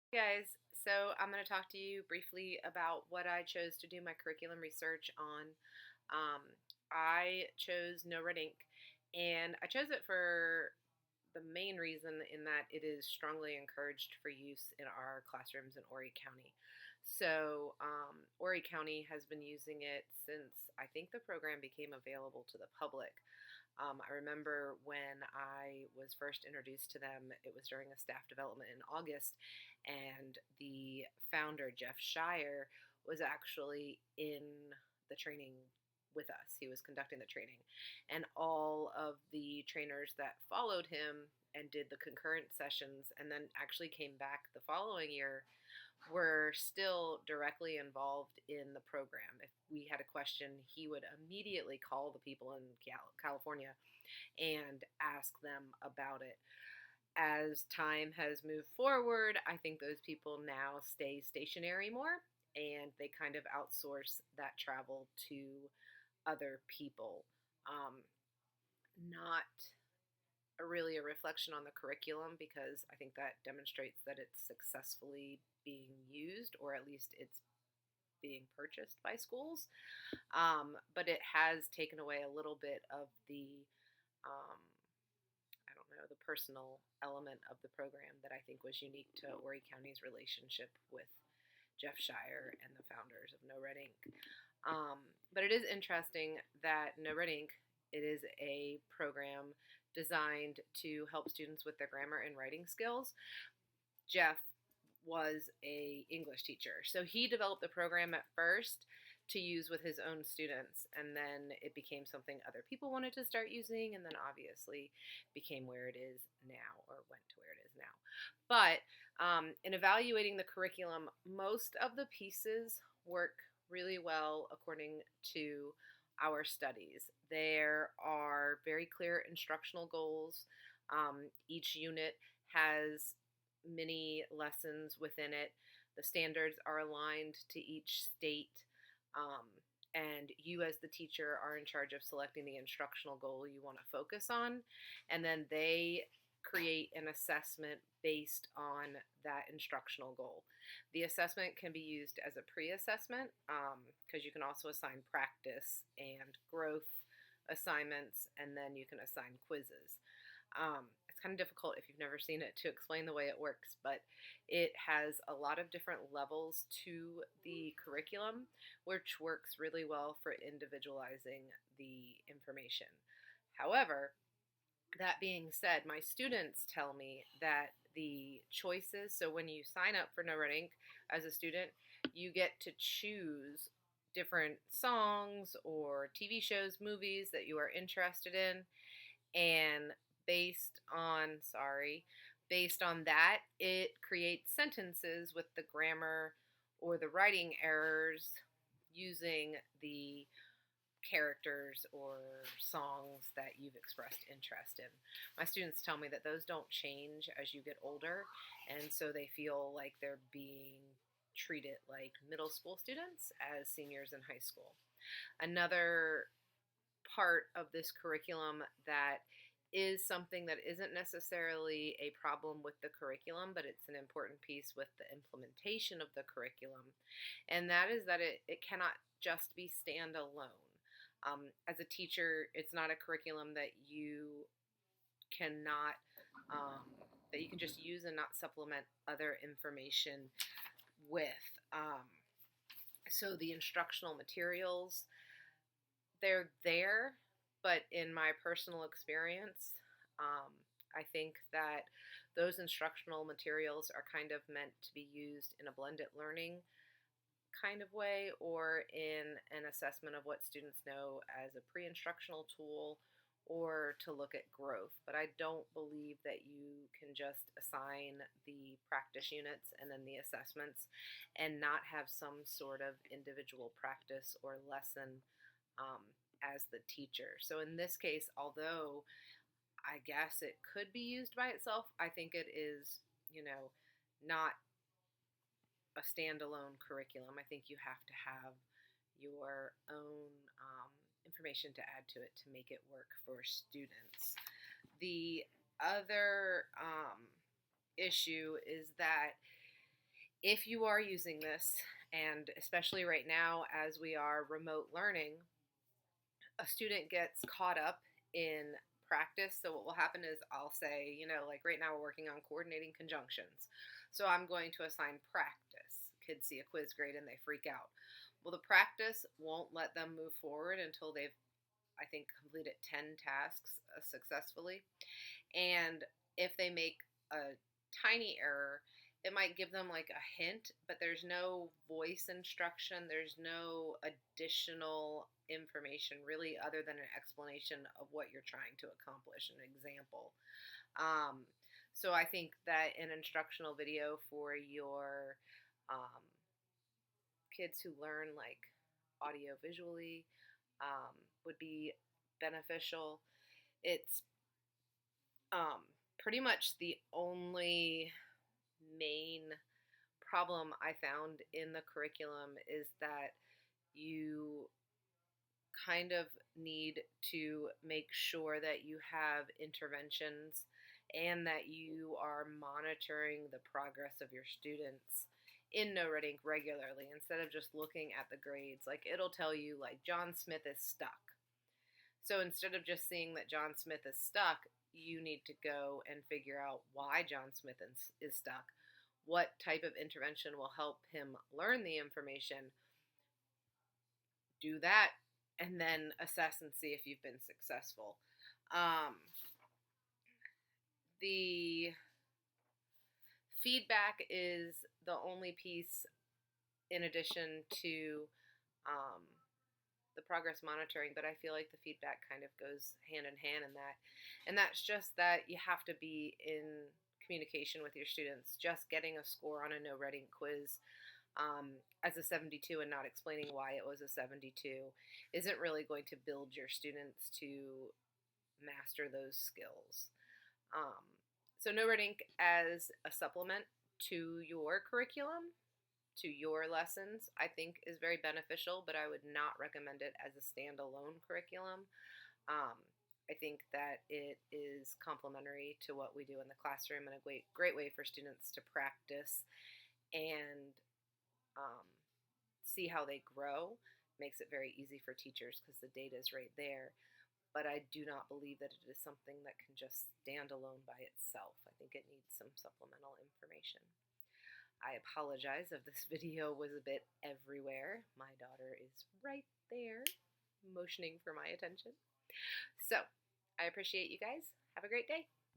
Hey guys, so I'm going to talk to you briefly about what I chose to do my curriculum research on. Um, I chose No Red Ink, and I chose it for the main reason in that it is strongly encouraged for use in our classrooms in Horry County. So, Horry County has been using it since I think the program became available to the public. I remember when I was first introduced to them, it was during a staff development in August, and the founder, Jeff Shire, was actually in the training with us. He was conducting the training, and all of the trainers that followed him and did the concurrent sessions and then actually came back the following year were still directly involved in the program. If we had a question, he would immediately call the people in California and ask them about it. As time has moved forward, I think those people now stay stationary more and they kind of outsource that travel to other people. Not really a reflection on the curriculum because I think that demonstrates that it's successfully being used, or at least it's being purchased by schools. But it has taken away a little bit of the, um, I don't know, the personal element of the program that I think was unique to Horry County's relationship with Jeff Shire and the founders of No Red Ink. But it is interesting that No Red Ink, it is a program designed to help students with their grammar and writing skills. Jeff was a English teacher, so he developed the program at first to use with his own students, and then it became something other people wanted to start using, and then obviously became where it is now, or went to where it is now. But in evaluating the curriculum, most of the pieces work really well according to our studies. There are very clear instructional goals. Each unit has many lessons within it. The standards are aligned to each state. Um, and you, as the teacher, are in charge of selecting the instructional goal you want to focus on. And then they create an assessment based on that instructional goal. The assessment can be used as a pre assessment because you can also assign practice and growth assignments, and then you can assign quizzes. It's kind of difficult if you've never seen it to explain the way it works, but it has a lot of different levels to the curriculum, which works really well for individualizing the information. However, that being said, my students tell me that the choices, so when you sign up for No Red Ink as a student, you get to choose different songs or TV shows, movies that you are interested in, and based on that, it creates sentences with the grammar or the writing errors using the characters or songs that you've expressed interest in. My students tell me that those don't change as you get older, and so they feel like they're being treated like middle school students as seniors in high school. Another part of this curriculum that is something that isn't necessarily a problem with the curriculum, but it's an important piece with the implementation of the curriculum. And that is that it cannot just be standalone. As a teacher, it's not a curriculum that you cannot, that you can just use and not supplement other information with. So the instructional materials, they're there, but in my personal experience, um, I think that those instructional materials are kind of meant to be used in a blended learning kind of way or in an assessment of what students know as a pre instructional tool or to look at growth. But I don't believe that you can just assign the practice units and then the assessments and not have some sort of individual practice or lesson um, as the teacher. So in this case, although I guess it could be used by itself, I think it is, not a standalone curriculum. I think you have to have your own information to add to it to make it work for students. The other issue is that If you are using this, and especially right now as we are remote learning, a student gets caught up in practice. So what will happen is I'll say, like right now we're working on coordinating conjunctions. So I'm going to assign practice. Kids see a quiz grade and they freak out. Well, the practice won't let them move forward until they've, I think, completed 10 tasks successfully. And if they make a tiny error, it might give them like a hint, but there's no voice instruction. There's no additional information really other than an explanation of what you're trying to accomplish, an example. Um, so I think that an instructional video for your um, kids who learn like audio visually would be beneficial. It's pretty much the only main problem I found in the curriculum is that you kind of need to make sure that you have interventions and that you are monitoring the progress of your students in NoRedInk regularly instead of just looking at the grades. Like it'll tell you like John Smith is stuck. So instead of just seeing that John Smith is stuck, you need to go and figure out why John Smith is stuck. What type of intervention will help him learn the information? Do that and then assess and see if you've been successful. The feedback is the only piece in addition to the progress monitoring, but I feel like the feedback kind of goes hand in hand in that. And that's just that you have to be in communication with your students. Just getting a score on a NoRedInk quiz as a 72 and not explaining why it was a 72 isn't really going to build your students to master those skills. So NoRedInk as a supplement to your curriculum, to your lessons, I think is very beneficial, but I would not recommend it as a standalone curriculum. I think that it is complementary to what we do in the classroom and a great way for students to practice and see how they grow. Makes it very easy for teachers because the data is right there. But I do not believe that it is something that can just stand alone by itself. I think it needs some supplemental information. I apologize if this video was a bit everywhere. My daughter is right there motioning for my attention. So, I appreciate you guys. Have a great day.